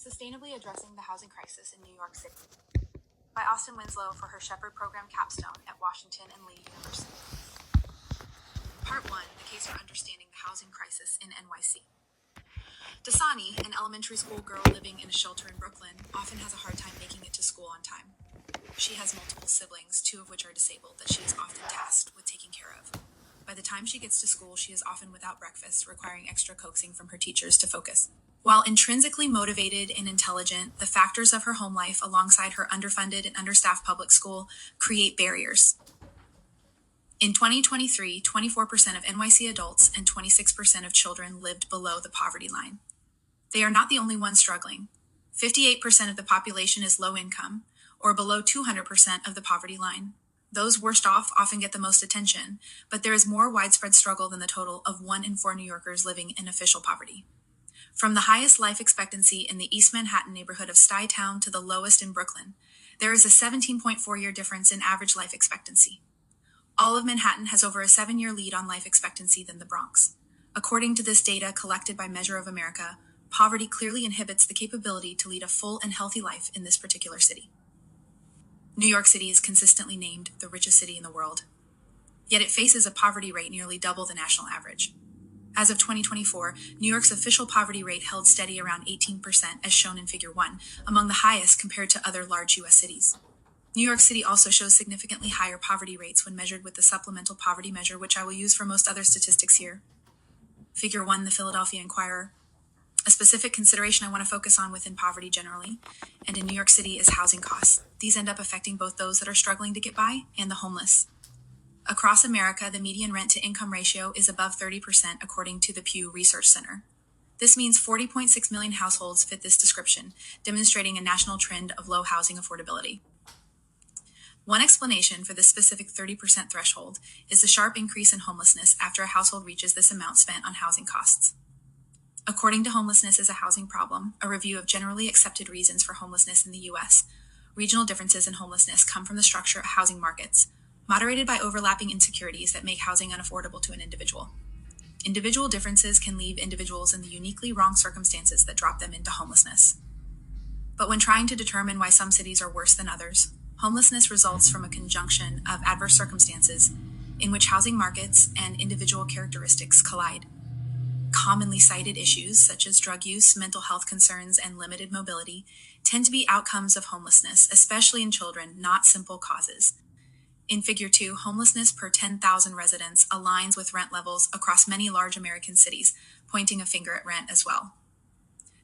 Sustainably Addressing the Housing Crisis in New York City by Austin Winslow for her Shepherd Program Capstone at Washington and Lee University. Part 1, the case for understanding the housing crisis in NYC. Dasani, an elementary school girl living in a shelter in Brooklyn, often has a hard time making it to school on time. She has multiple siblings, 2 of which are disabled, that she is often tasked with taking care of. By the time she gets to school, she is often without breakfast, requiring extra coaxing from her teachers to focus. While intrinsically motivated and intelligent, the factors of her home life alongside her underfunded and understaffed public school create barriers. In 2023, 24% of NYC adults and 26% of children lived below the poverty line. They are not the only ones struggling. 58% of the population is low income, or below 200% of the poverty line. Those worst off often get the most attention, but there is more widespread struggle than the total of 1 in 4 New Yorkers living in official poverty. From the highest life expectancy in the East Manhattan neighborhood of Stuytown to the lowest in Brooklyn, there is a 17.4-year difference in average life expectancy. All of Manhattan has over a 7-year lead on life expectancy than the Bronx. According to this data collected by Measure of America, poverty clearly inhibits the capability to lead a full and healthy life in this particular city. New York City is consistently named the richest city in the world, yet it faces a poverty rate nearly double the national average. As of 2024, New York's official poverty rate held steady around 18%, as shown in Figure 1, among the highest compared to other large U.S. cities. New York City also shows significantly higher poverty rates when measured with the supplemental poverty measure, which I will use for most other statistics here. Figure 1, the Philadelphia Inquirer. A specific consideration I want to focus on within poverty generally, and in New York City, is housing costs. These end up affecting both those that are struggling to get by and the homeless. Across America, the median rent-to-income ratio is above 30%, according to the Pew Research Center. This means 40.6 million households fit this description, demonstrating a national trend of low housing affordability. One explanation for this specific 30% threshold is the sharp increase in homelessness after a household reaches this amount spent on housing costs. According to Homelessness is a Housing Problem, a review of generally accepted reasons for homelessness in the U.S., regional differences in homelessness come from the structure of housing markets, moderated by overlapping insecurities that make housing unaffordable to an individual. Individual differences can leave individuals in the uniquely wrong circumstances that drop them into homelessness. But when trying to determine why some cities are worse than others, homelessness results from a conjunction of adverse circumstances in which housing markets and individual characteristics collide. Commonly cited issues, such as drug use, mental health concerns, and limited mobility, tend to be outcomes of homelessness, especially in children, not simple causes. In Figure 2, homelessness per 10,000 residents aligns with rent levels across many large American cities, pointing a finger at rent as well.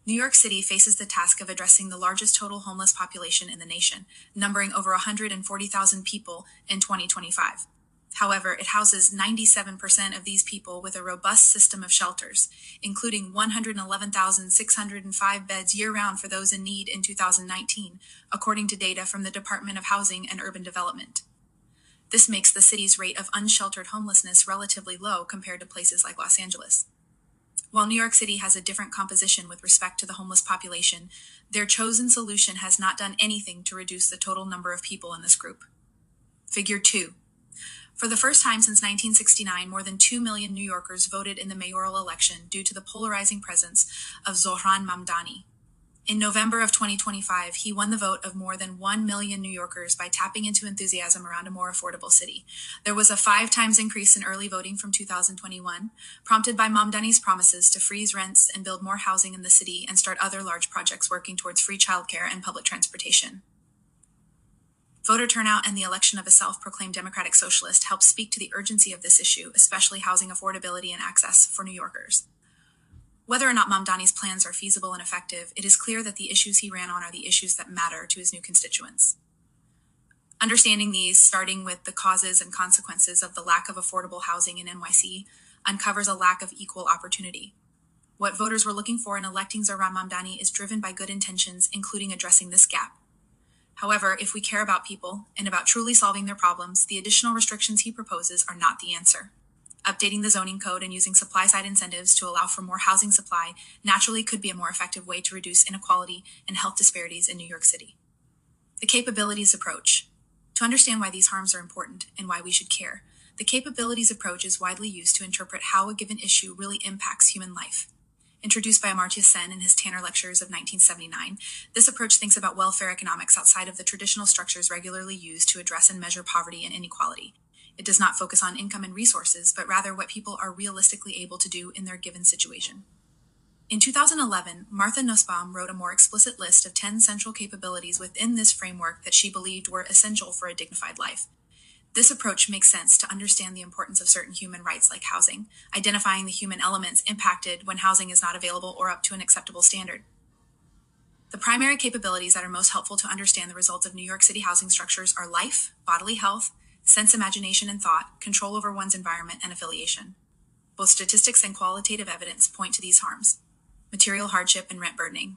New York City faces the task of addressing the largest total homeless population in the nation, numbering over 140,000 people in 2025. However, it houses 97% of these people with a robust system of shelters, including 111,605 beds year-round for those in need in 2019, according to data from the Department of Housing and Urban Development. This makes the city's rate of unsheltered homelessness relatively low compared to places like Los Angeles. While New York City has a different composition with respect to the homeless population, their chosen solution has not done anything to reduce the total number of people in this group. Figure 2. For the first time since 1969, more than 2 million New Yorkers voted in the mayoral election due to the polarizing presence of Zohran Mamdani. In November of 2025, he won the vote of more than 1 million New Yorkers by tapping into enthusiasm around a more affordable city. There was a 5 times increase in early voting from 2021, prompted by Mamdani's promises to freeze rents and build more housing in the city and start other large projects working towards free childcare and public transportation. Voter turnout and the election of a self-proclaimed democratic socialist helped speak to the urgency of this issue, especially housing affordability and access for New Yorkers. Whether or not Mamdani's plans are feasible and effective, it is clear that the issues he ran on are the issues that matter to his new constituents. Understanding these, starting with the causes and consequences of the lack of affordable housing in NYC, uncovers a lack of equal opportunity. What voters were looking for in electing Zohran Mamdani is driven by good intentions, including addressing this gap. However, if we care about people and about truly solving their problems, the additional restrictions he proposes are not the answer. Updating the zoning code and using supply-side incentives to allow for more housing supply naturally could be a more effective way to reduce inequality and health disparities in New York City. The capabilities approach. To understand why these harms are important and why we should care, the capabilities approach is widely used to interpret how a given issue really impacts human life. Introduced by Amartya Sen in his Tanner Lectures of 1979, this approach thinks about welfare economics outside of the traditional structures regularly used to address and measure poverty and inequality. It does not focus on income and resources, but rather what people are realistically able to do in their given situation. In 2011, Martha Nussbaum wrote a more explicit list of 10 central capabilities within this framework that she believed were essential for a dignified life. This approach makes sense to understand the importance of certain human rights like housing, identifying the human elements impacted when housing is not available or up to an acceptable standard. The primary capabilities that are most helpful to understand the results of New York City housing structures are life, bodily health, sense, imagination, and thought, control over one's environment, and affiliation. Both statistics and qualitative evidence point to these harms: material hardship and rent burdening.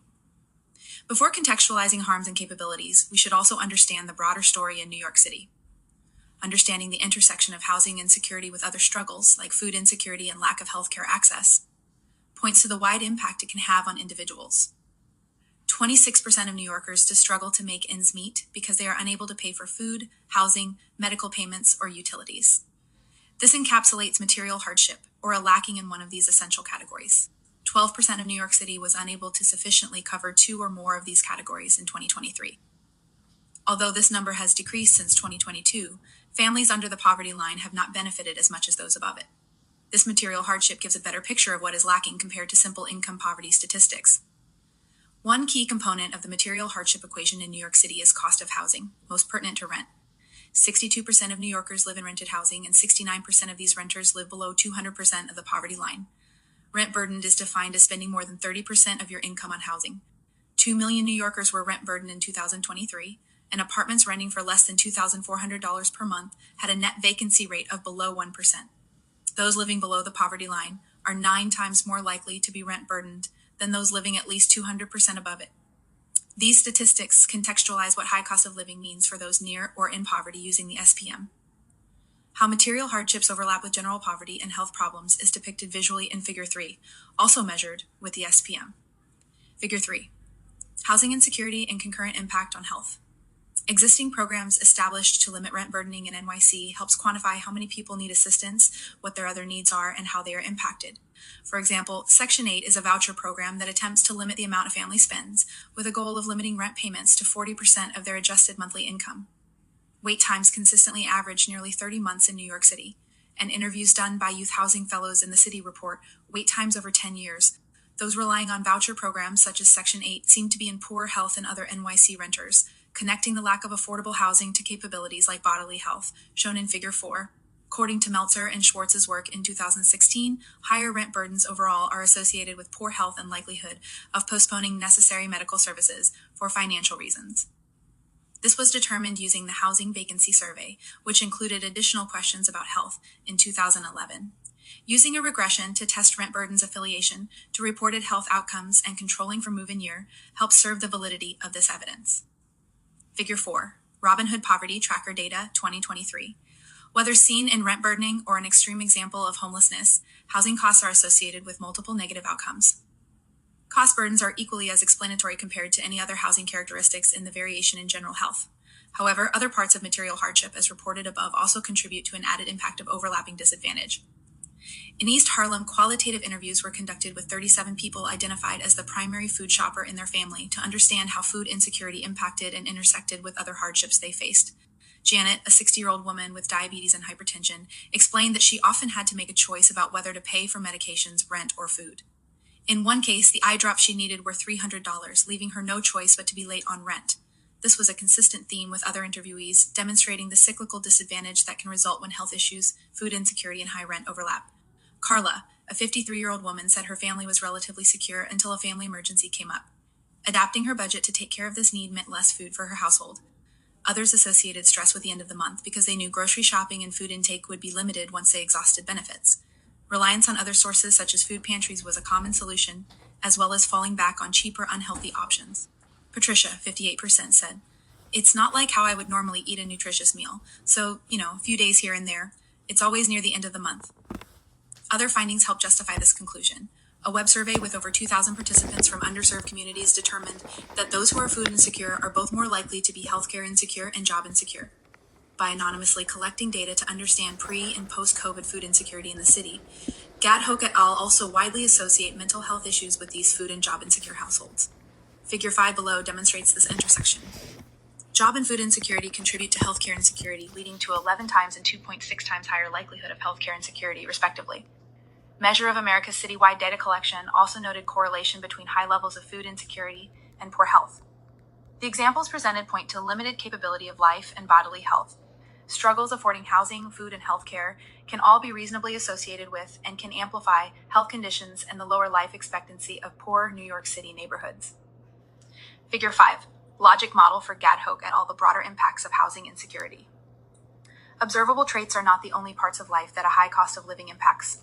Before contextualizing harms and capabilities, we should also understand the broader story in New York City. Understanding the intersection of housing insecurity with other struggles, like food insecurity and lack of healthcare access, points to the wide impact it can have on individuals. 26% of New Yorkers struggle to make ends meet because they are unable to pay for food, housing, medical payments, or utilities. This encapsulates material hardship, or a lacking in one of these essential categories. 12% of New York City was unable to sufficiently cover two or more of these categories in 2023. Although this number has decreased since 2022, families under the poverty line have not benefited as much as those above it. This material hardship gives a better picture of what is lacking compared to simple income poverty statistics. One key component of the material hardship equation in New York City is cost of housing, most pertinent to rent. 62% of New Yorkers live in rented housing, and 69% of these renters live below 200% of the poverty line. Rent burdened is defined as spending more than 30% of your income on housing. 2 million New Yorkers were rent burdened in 2023, and apartments renting for less than $2,400 per month had a net vacancy rate of below 1%. Those living below the poverty line are 9 times more likely to be rent burdened than those living at least 200% above it. These statistics contextualize what high cost of living means for those near or in poverty using the SPM. How material hardships overlap with general poverty and health problems is depicted visually in Figure 3, also measured with the SPM. Figure 3. Housing insecurity and concurrent impact on health. Existing programs established to limit rent burdening in NYC helps quantify how many people need assistance, what their other needs are, and how they are impacted. For example, Section 8 is a voucher program that attempts to limit the amount a family spends, with a goal of limiting rent payments to 40% of their adjusted monthly income. Wait times consistently average nearly 30 months in New York City, and interviews done by youth housing fellows in the city report wait times over 10 years. Those relying on voucher programs such as Section 8 seem to be in poor health and other NYC renters, connecting the lack of affordable housing to capabilities like bodily health, shown in Figure 4. According to Meltzer and Schwartz's work in 2016, higher rent burdens overall are associated with poor health and likelihood of postponing necessary medical services for financial reasons. This was determined using the Housing Vacancy Survey, which included additional questions about health in 2011. Using a regression to test rent burden's affiliation to reported health outcomes and controlling for move-in year helps serve the validity of this evidence. Figure 4, Robin Hood Poverty Tracker Data 2023. Whether seen in rent burdening or an extreme example of homelessness, housing costs are associated with multiple negative outcomes. Cost burdens are equally as explanatory compared to any other housing characteristics in the variation in general health. However, other parts of material hardship as reported above also contribute to an added impact of overlapping disadvantage. In East Harlem, qualitative interviews were conducted with 37 people identified as the primary food shopper in their family to understand how food insecurity impacted and intersected with other hardships they faced. Janet, a 60-year-old woman with diabetes and hypertension, explained that she often had to make a choice about whether to pay for medications, rent, or food. In one case, the eye drops she needed were $300, leaving her no choice but to be late on rent. This was a consistent theme with other interviewees, demonstrating the cyclical disadvantage that can result when health issues, food insecurity, and high rent overlap. Carla, a 53-year-old woman, said her family was relatively secure until a family emergency came up. Adapting her budget to take care of this need meant less food for her household. Others associated stress with the end of the month because they knew grocery shopping and food intake would be limited once they exhausted benefits. Reliance on other sources such as food pantries was a common solution, as well as falling back on cheaper, unhealthy options. Patricia, 58%, said, "It's not like how I would normally eat a nutritious meal, so, a few days here and there. It's always near the end of the month." Other findings help justify this conclusion. A web survey with over 2,000 participants from underserved communities determined that those who are food insecure are both more likely to be healthcare insecure and job insecure. By anonymously collecting data to understand pre- and post-COVID food insecurity in the city, Gadhook et al. Also widely associate mental health issues with these food and job insecure households. Figure 5 below demonstrates this intersection. Job and food insecurity contribute to healthcare insecurity, leading to 11 times and 2.6 times higher likelihood of healthcare insecurity, respectively. Measure of America's citywide data collection also noted correlation between high levels of food insecurity and poor health. The examples presented point to limited capability of life and bodily health. Struggles affording housing, food, and healthcare can all be reasonably associated with and can amplify health conditions and the lower life expectancy of poor New York City neighborhoods. Figure 5. Logic model for Gadhook et al. The broader impacts of housing insecurity. Observable traits are not the only parts of life that a high cost of living impacts.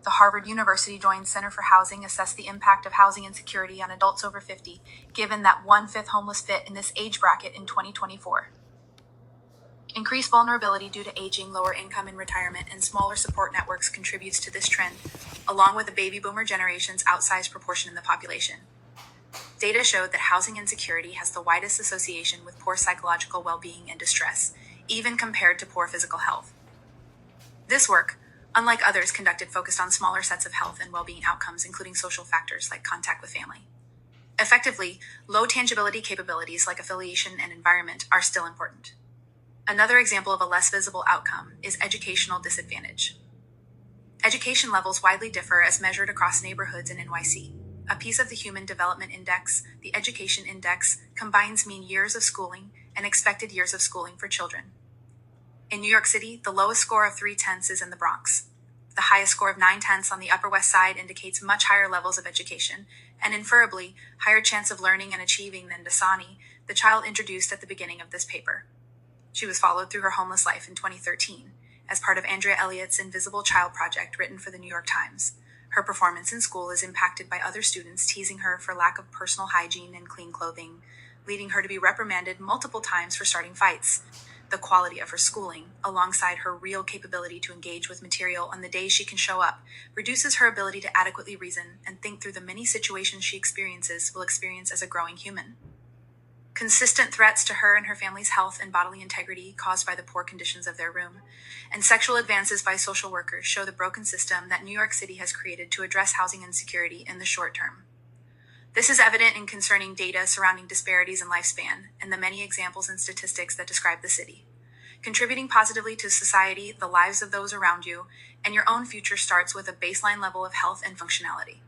The Harvard University Joint Center for Housing assessed the impact of housing insecurity on adults over 50, given that 1/5 homeless fit in this age bracket in 2024. Increased vulnerability due to aging, lower income and retirement, and smaller support networks contributes to this trend, along with the baby boomer generation's outsized proportion in the population. Data showed that housing insecurity has the widest association with poor psychological well-being and distress, even compared to poor physical health. This work, unlike others conducted, focused on smaller sets of health and well-being outcomes, including social factors like contact with family. Effectively, low tangibility capabilities like affiliation and environment are still important. Another example of a less visible outcome is educational disadvantage. Education levels widely differ as measured across neighborhoods in NYC. A piece of the Human Development Index, the Education Index, combines mean years of schooling and expected years of schooling for children. In New York City, the lowest score of 3/10 is in the Bronx. The highest score of 9/10 on the Upper West Side indicates much higher levels of education, and inferably, higher chance of learning and achieving than Dasani, the child introduced at the beginning of this paper. She was followed through her homeless life in 2013, as part of Andrea Elliott's Invisible Child project written for the New York Times. Her performance in school is impacted by other students teasing her for lack of personal hygiene and clean clothing, leading her to be reprimanded multiple times for starting fights. The quality of her schooling, alongside her real capability to engage with material on the days she can show up, reduces her ability to adequately reason and think through the many situations she will experience as a growing human. Consistent threats to her and her family's health and bodily integrity caused by the poor conditions of their room, and sexual advances by social workers show the broken system that New York City has created to address housing insecurity in the short term. This is evident in concerning data surrounding disparities in lifespan and the many examples and statistics that describe the city. Contributing positively to society, the lives of those around you, and your own future starts with a baseline level of health and functionality.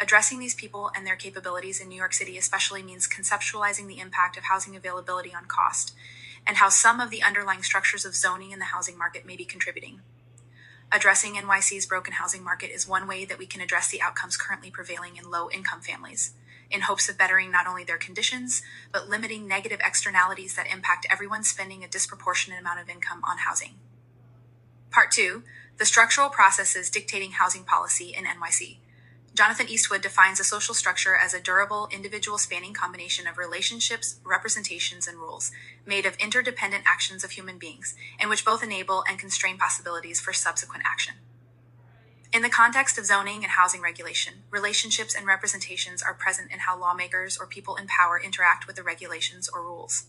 Addressing these people and their capabilities in New York City especially means conceptualizing the impact of housing availability on cost, and how some of the underlying structures of zoning in the housing market may be contributing. Addressing NYC's broken housing market is one way that we can address the outcomes currently prevailing in low-income families, in hopes of bettering not only their conditions, but limiting negative externalities that impact everyone spending a disproportionate amount of income on housing. Part 2, the structural processes dictating housing policy in NYC. Jonathan Eastwood defines a social structure as a durable, individual-spanning combination of relationships, representations, and rules, made of interdependent actions of human beings, in which both enable and constrain possibilities for subsequent action. In the context of zoning and housing regulation, relationships and representations are present in how lawmakers or people in power interact with the regulations or rules.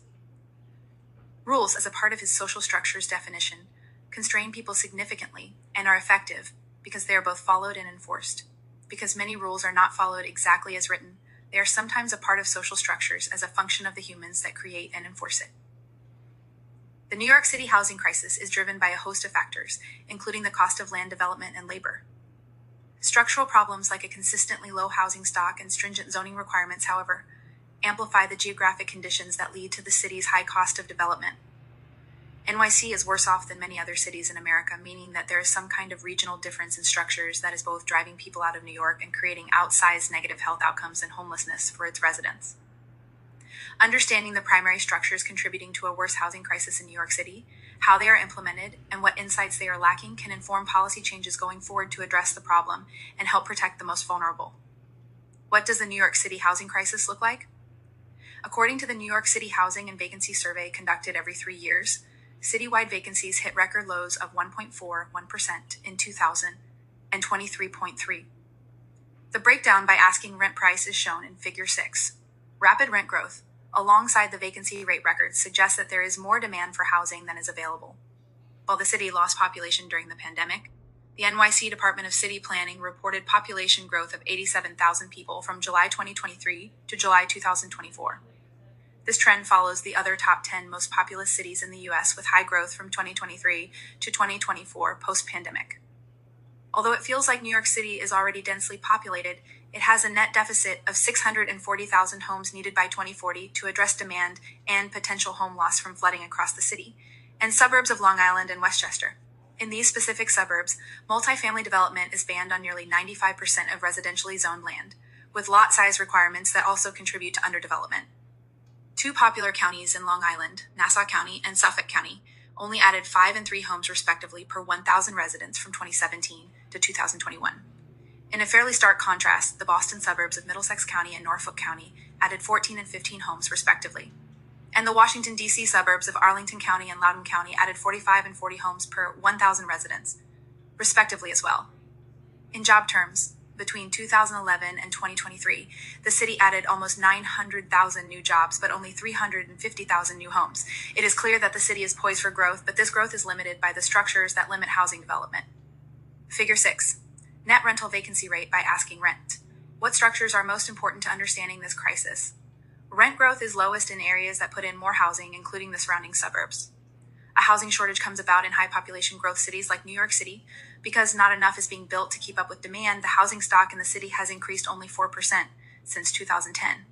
Rules, as a part of his social structure's definition, constrain people significantly and are effective because they are both followed and enforced. Because many rules are not followed exactly as written, they are sometimes a part of social structures as a function of the humans that create and enforce it. The New York City housing crisis is driven by a host of factors, including the cost of land development and labor. Structural problems like a consistently low housing stock and stringent zoning requirements, however, amplify the geographic conditions that lead to the city's high cost of development. NYC is worse off than many other cities in America, meaning that there is some kind of regional difference in structures that is both driving people out of New York and creating outsized negative health outcomes and homelessness for its residents. Understanding the primary structures contributing to a worse housing crisis in New York City, how they are implemented, and what insights they are lacking can inform policy changes going forward to address the problem and help protect the most vulnerable. What does the New York City housing crisis look like? According to the New York City Housing and Vacancy Survey conducted every 3 years, citywide vacancies hit record lows of 1.41% in 2000 and 23.3%. The breakdown by asking rent price is shown in Figure 6. Rapid rent growth, alongside the vacancy rate records, suggests that there is more demand for housing than is available. While the city lost population during the pandemic, The NYC Department of City Planning reported population growth of 87,000 people from July 2023 to July 2024. This trend follows the other top 10 most populous cities in the U.S. with high growth from 2023 to 2024 post-pandemic. Although it feels like New York City is already densely populated, it has a net deficit of 640,000 homes needed by 2040 to address demand and potential home loss from flooding across the city, and suburbs of Long Island and Westchester. In these specific suburbs, multifamily development is banned on nearly 95% of residentially zoned land, with lot size requirements that also contribute to underdevelopment. Two popular counties in Long Island, Nassau County and Suffolk County, only added 5 and 3 homes respectively per 1,000 residents from 2017 to 2021. In a fairly stark contrast, the Boston suburbs of Middlesex County and Norfolk County added 14 and 15 homes respectively. And the Washington, D.C. suburbs of Arlington County and Loudoun County added 45 and 40 homes per 1,000 residents, respectively as well. In job terms, between 2011 and 2023, the city added almost 900,000 new jobs, but only 350,000 new homes. It is clear that the city is poised for growth, but this growth is limited by the structures that limit housing development. Figure 6. Net rental vacancy rate by asking rent. What structures are most important to understanding this crisis? Rent growth is lowest in areas that put in more housing, including the surrounding suburbs. A housing shortage comes about in high population growth cities like New York City. Because not enough is being built to keep up with demand, the housing stock in the city has increased only 4% since 2010.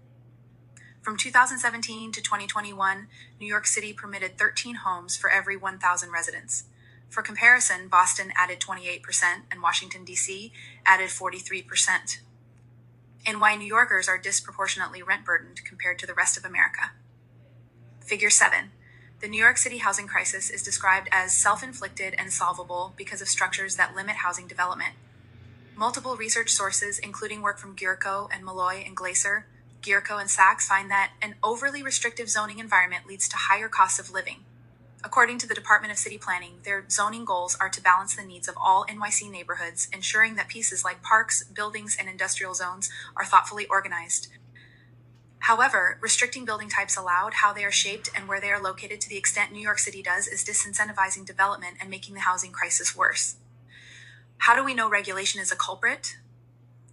From 2017 to 2021, New York City permitted 13 homes for every 1,000 residents. For comparison, Boston added 28% and Washington, D.C. added 43%. And why New Yorkers are disproportionately rent-burdened compared to the rest of America. Figure 7. The New York City housing crisis is described as self-inflicted and solvable because of structures that limit housing development. Multiple research sources, including work from Gierko and Malloy and Glaser, Gierko and Sachs, find that an overly restrictive zoning environment leads to higher costs of living. According to the Department of City Planning, their zoning goals are to balance the needs of all NYC neighborhoods, ensuring that pieces like parks, buildings, and industrial zones are thoughtfully organized. However, restricting building types allowed, how they are shaped, and where they are located to the extent New York City does is disincentivizing development and making the housing crisis worse. How do we know regulation is a culprit?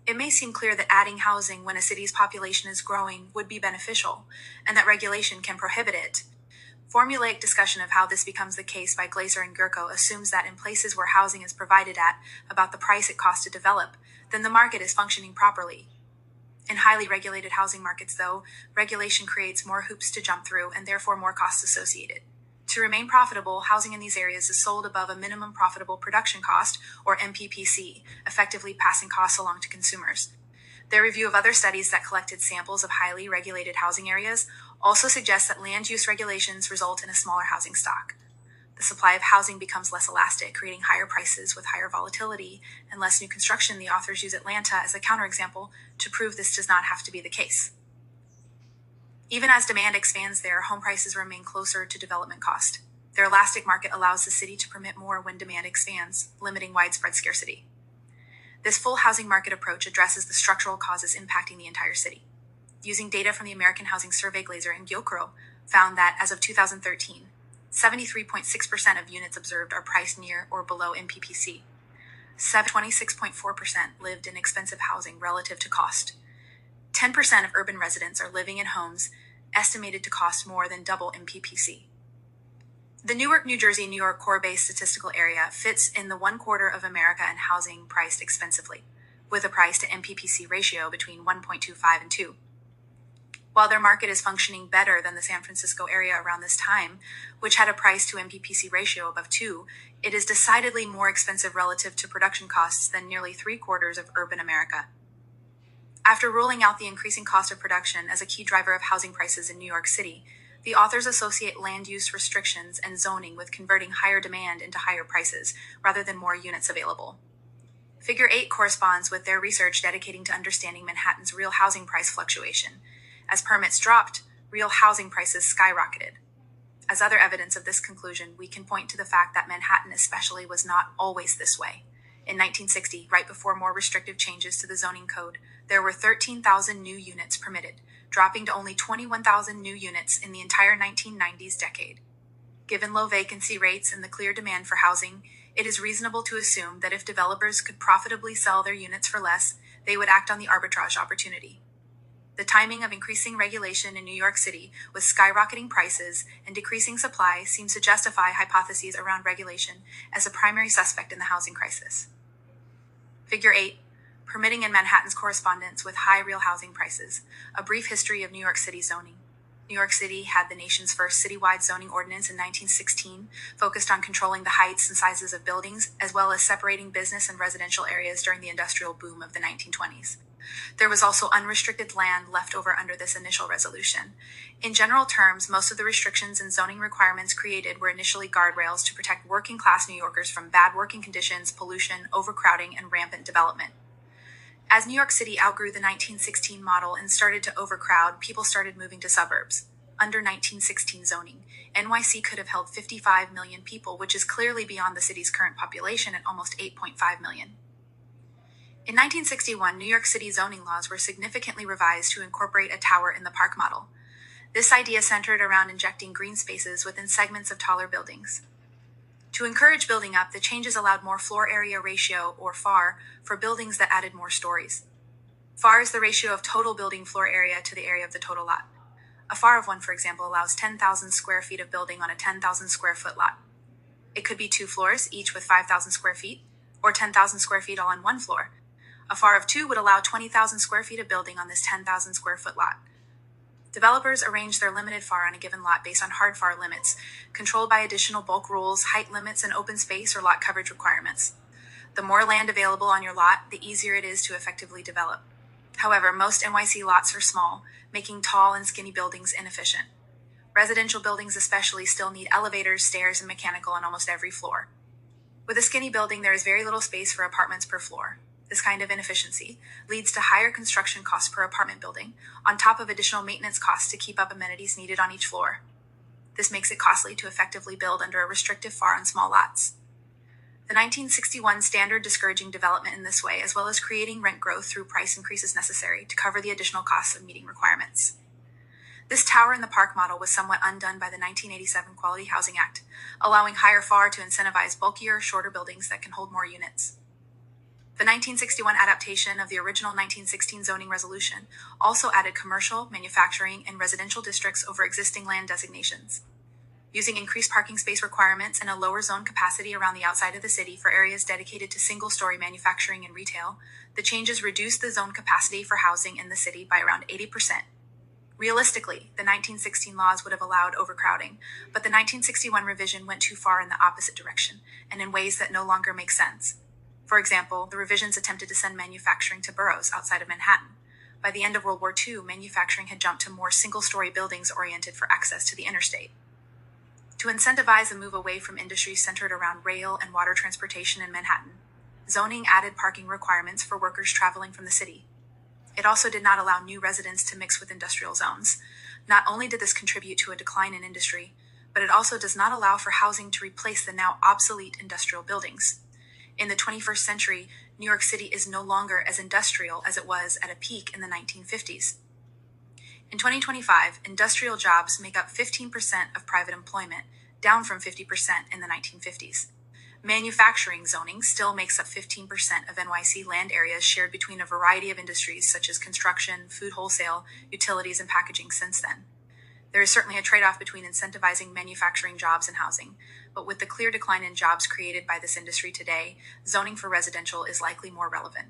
It may seem clear that adding housing when a city's population is growing would be beneficial, and that regulation can prohibit it. Formulaic discussion of how this becomes the case by Glaser and Gierko assumes that in places where housing is provided at about the price it costs to develop, then the market is functioning properly. In highly regulated housing markets, though, regulation creates more hoops to jump through and therefore more costs associated. To remain profitable, housing in these areas is sold above a minimum profitable production cost, or MPPC, effectively passing costs along to consumers. Their review of other studies that collected samples of highly regulated housing areas also suggests that land use regulations result in a smaller housing stock. The supply of housing becomes less elastic, creating higher prices with higher volatility and less new construction. The authors use Atlanta as a counterexample to prove this does not have to be the case. Even as demand expands there, home prices remain closer to development cost. Their elastic market allows the city to permit more when demand expands, limiting widespread scarcity. This full housing market approach addresses the structural causes impacting the entire city. Using data from the American Housing Survey, Glaser and Gierko found that as of 2013, 73.6% of units observed are priced near or below MPPC. 26.4% lived in expensive housing relative to cost. 10% of urban residents are living in homes estimated to cost more than double MPPC. The Newark, New Jersey, New York core-based statistical area fits in the 1/4 of America in housing priced expensively, with a price to MPPC ratio between 1.25 and 2. While their market is functioning better than the San Francisco area around this time, which had a price to MPPC ratio above 2, it is decidedly more expensive relative to production costs than nearly 3/4 of urban America. After ruling out the increasing cost of production as a key driver of housing prices in New York City, the authors associate land use restrictions and zoning with converting higher demand into higher prices, rather than more units available. Figure 8 corresponds with their research dedicating to understanding Manhattan's real housing price fluctuation. As permits dropped, real housing prices skyrocketed. As other evidence of this conclusion, we can point to the fact that Manhattan especially was not always this way. In 1960, right before more restrictive changes to the zoning code, there were 13,000 new units permitted, dropping to only 21,000 new units in the entire 1990s decade. Given low vacancy rates and the clear demand for housing, it is reasonable to assume that if developers could profitably sell their units for less, they would act on the arbitrage opportunity. The timing of increasing regulation in New York City with skyrocketing prices and decreasing supply seems to justify hypotheses around regulation as a primary suspect in the housing crisis. Figure 8. Permitting in Manhattan's correspondence with high real housing prices, a brief history of New York City zoning. New York City had the nation's first citywide zoning ordinance in 1916, focused on controlling the heights and sizes of buildings, as well as separating business and residential areas during the industrial boom of the 1920s. There was also unrestricted land left over under this initial resolution. In general terms, most of the restrictions and zoning requirements created were initially guardrails to protect working-class New Yorkers from bad working conditions, pollution, overcrowding, and rampant development. As New York City outgrew the 1916 model and started to overcrowd, people started moving to suburbs. Under 1916 zoning, NYC could have held 55 million people, which is clearly beyond the city's current population at almost 8.5 million. In 1961, New York City zoning laws were significantly revised to incorporate a tower in the park model. This idea centered around injecting green spaces within segments of taller buildings. To encourage building up, the changes allowed more floor area ratio, or FAR, for buildings that added more stories. FAR is the ratio of total building floor area to the area of the total lot. A FAR of 1, for example, allows 10,000 square feet of building on a 10,000 square foot lot. It could be 2 floors, each with 5,000 square feet, or 10,000 square feet all on 1 floor. A FAR of 2 would allow 20,000 square feet of building on this 10,000 square foot lot. Developers arrange their limited FAR on a given lot based on hard FAR limits, controlled by additional bulk rules, height limits, and open space or lot coverage requirements. The more land available on your lot, the easier it is to effectively develop. However, most NYC lots are small, making tall and skinny buildings inefficient. Residential buildings especially still need elevators, stairs, and mechanical on almost every floor. With a skinny building, there is very little space for apartments per floor. This kind of inefficiency leads to higher construction costs per apartment building, on top of additional maintenance costs to keep up amenities needed on each floor. This makes it costly to effectively build under a restrictive FAR on small lots. The 1961 standard discouraging development in this way, as well as creating rent growth through price increases necessary to cover the additional costs of meeting requirements. This tower in the park model was somewhat undone by the 1987 Quality Housing Act, allowing higher FAR to incentivize bulkier, shorter buildings that can hold more units. The 1961 adaptation of the original 1916 zoning resolution also added commercial, manufacturing, and residential districts over existing land designations. Using increased parking space requirements and a lower zone capacity around the outside of the city for areas dedicated to single-story manufacturing and retail, the changes reduced the zone capacity for housing in the city by around 80%. Realistically, the 1916 laws would have allowed overcrowding, but the 1961 revision went too far in the opposite direction, and in ways that no longer make sense. For example, the revisions attempted to send manufacturing to boroughs outside of Manhattan. By the end of World War II, manufacturing had jumped to more single-story buildings oriented for access to the interstate. To incentivize a move away from industries centered around rail and water transportation in Manhattan, zoning added parking requirements for workers traveling from the city. It also did not allow new residents to mix with industrial zones. Not only did this contribute to a decline in industry, but it also does not allow for housing to replace the now obsolete industrial buildings. In the 21st century, New York City is no longer as industrial as it was at a peak in the 1950s. In 2025, industrial jobs make up 15% of private employment, down from 50% in the 1950s. Manufacturing zoning still makes up 15% of NYC land areas shared between a variety of industries such as construction, food wholesale, utilities, and packaging since then. There is certainly a trade-off between incentivizing manufacturing jobs and housing, but with the clear decline in jobs created by this industry today, zoning for residential is likely more relevant.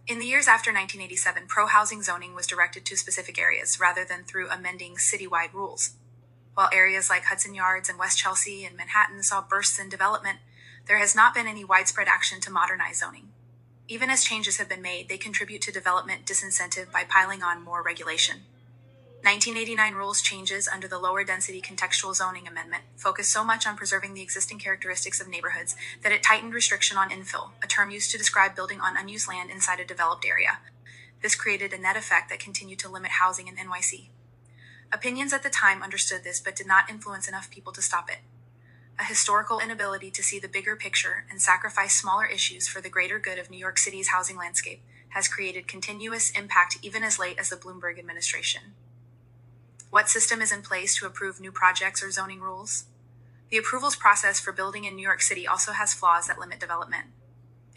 In the years after 1987, pro-housing zoning was directed to specific areas rather than through amending citywide rules. While areas like Hudson Yards and West Chelsea and Manhattan saw bursts in development, there has not been any widespread action to modernize zoning. Even as changes have been made, they contribute to development disincentive by piling on more regulation. 1989 rules changes under the lower density contextual zoning amendment focused so much on preserving the existing characteristics of neighborhoods that it tightened restriction on infill, a term used to describe building on unused land inside a developed area. This created a net effect that continued to limit housing in NYC. Opinions at the time understood this but did not influence enough people to stop it. A historical inability to see the bigger picture and sacrifice smaller issues for the greater good of New York City's housing landscape has created continuous impact even as late as the Bloomberg administration. What system is in place to approve new projects or zoning rules? The approvals process for building in New York City also has flaws that limit development.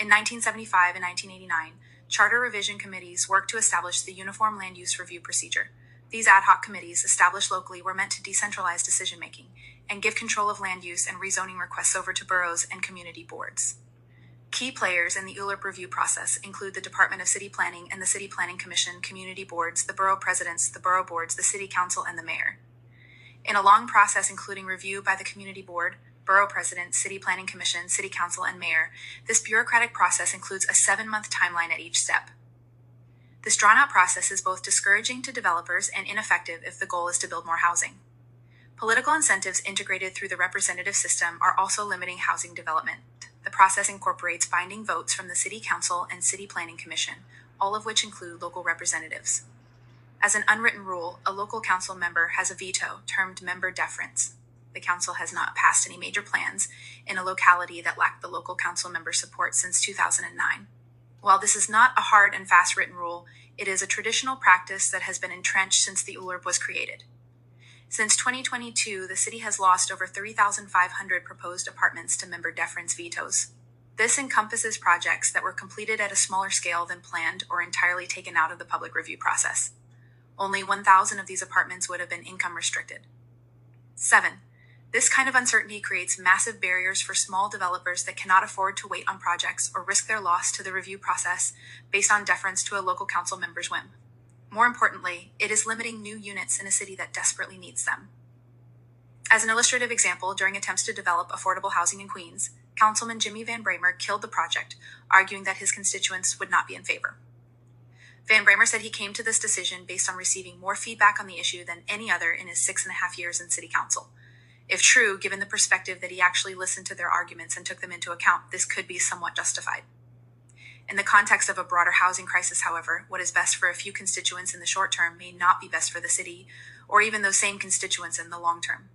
In 1975 and 1989, charter revision committees worked to establish the Uniform Land Use Review procedure. These ad hoc committees, established locally, were meant to decentralize decision-making and give control of land use and rezoning requests over to boroughs and community boards. Key players in the ULURP review process include the Department of City Planning and the City Planning Commission, community boards, the borough presidents, the borough boards, the city council, and the mayor. In a long process including review by the community board, borough president, city planning commission, city council, and mayor, this bureaucratic process includes a 7-month timeline at each step. This drawn-out process is both discouraging to developers and ineffective if the goal is to build more housing. Political incentives integrated through the representative system are also limiting housing development. The process incorporates binding votes from the city council and city planning commission, all of which include local representatives. As an unwritten rule, a local council member has a veto, termed member deference. The council has not passed any major plans in a locality that lacked the local council member support since 2009. While this is not a hard and fast written rule, it is a traditional practice that has been entrenched since the ULURP was created. Since 2022, the city has lost over 3,500 proposed apartments to member deference vetoes. This encompasses projects that were completed at a smaller scale than planned or entirely taken out of the public review process. Only 1,000 of these apartments would have been income restricted. 7. This kind of uncertainty creates massive barriers for small developers that cannot afford to wait on projects or risk their loss to the review process based on deference to a local council member's whim. More importantly, it is limiting new units in a city that desperately needs them. As an illustrative example, during attempts to develop affordable housing in Queens, Councilman Jimmy Van Bramer killed the project, arguing that his constituents would not be in favor. Van Bramer said he came to this decision based on receiving more feedback on the issue than any other in his 6.5 years in city council. If true, given the perspective that he actually listened to their arguments and took them into account, this could be somewhat justified. In the context of a broader housing crisis, however, what is best for a few constituents in the short term may not be best for the city, or even those same constituents in the long term.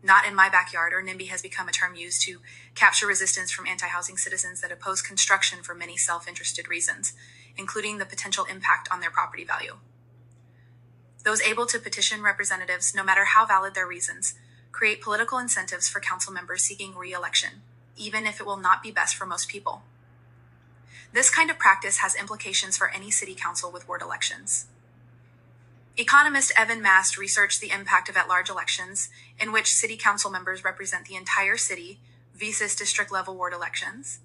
Not in my backyard, or NIMBY has become a term used to capture resistance from anti-housing citizens that oppose construction for many self-interested reasons, including the potential impact on their property value. Those able to petition representatives, no matter how valid their reasons, create political incentives for council members seeking re-election, even if it will not be best for most people. This kind of practice has implications for any city council with ward elections. Economist Evan Mast researched the impact of at-large elections, in which city council members represent the entire city, versus district-level ward elections.